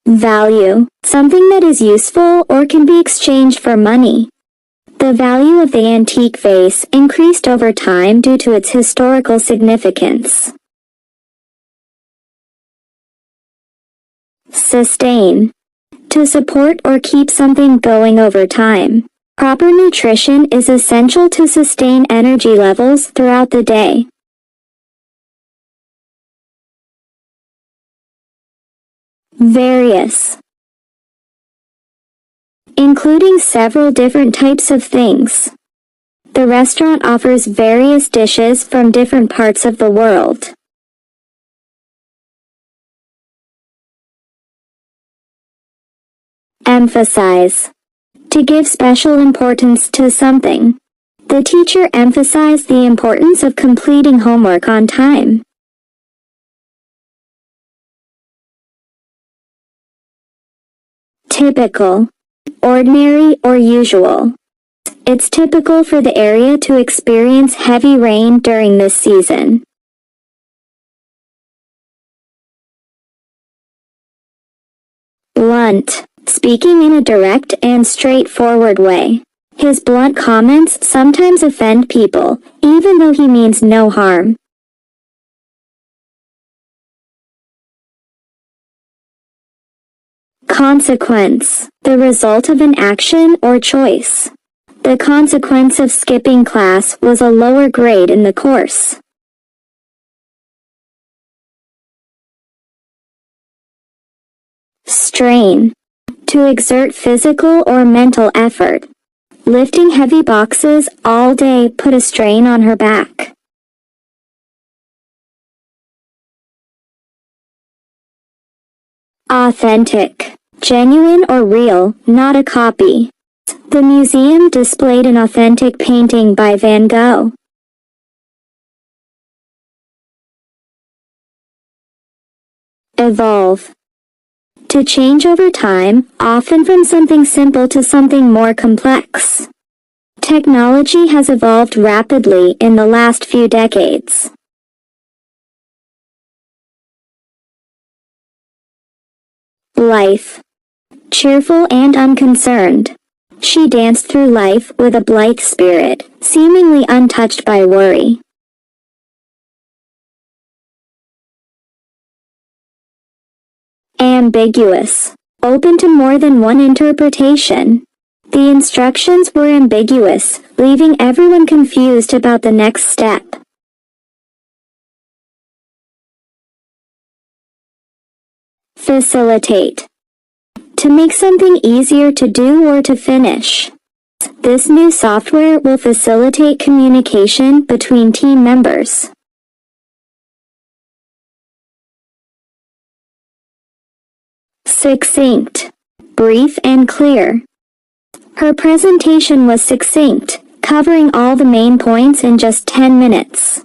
Value, something that is useful or can be exchanged for money. The value of the antique vase increased over time due to its historical significance. Sustain, to support or keep something going over time. Proper nutrition is essential to sustain energy levels throughout the day. Various, including several different types of things. The restaurant offers various dishes from different parts of the world. Emphasize, to give special importance to something. The teacher emphasized the importance of completing homework on time. Typical, ordinary or usual. It's typical for the area to experience heavy rain during this season. Blunt, speaking in a direct and straightforward way. His blunt comments sometimes offend people, even though he means no harm. Consequence, the result of an action or choice. The consequence of skipping class was a lower grade in the course. Strain, to exert physical or mental effort. Lifting heavy boxes all day put a strain on her back. Authentic, genuine or real, not a copy. The museum displayed an authentic painting by Van Gogh. Evolve, to change over time, often from something simple to something more complex. Technology has evolved rapidly in the last few decades. Blithe, cheerful and unconcerned. She danced through life with a blithe spirit, seemingly untouched by worry. Ambiguous, open to more than one interpretation. The instructions were ambiguous, leaving everyone confused about the next step. Facilitate, to make something easier to do or to finish. This new software will facilitate communication between team members. Succinct, brief and clear. Her presentation was succinct, covering all the main points in just 10 minutes.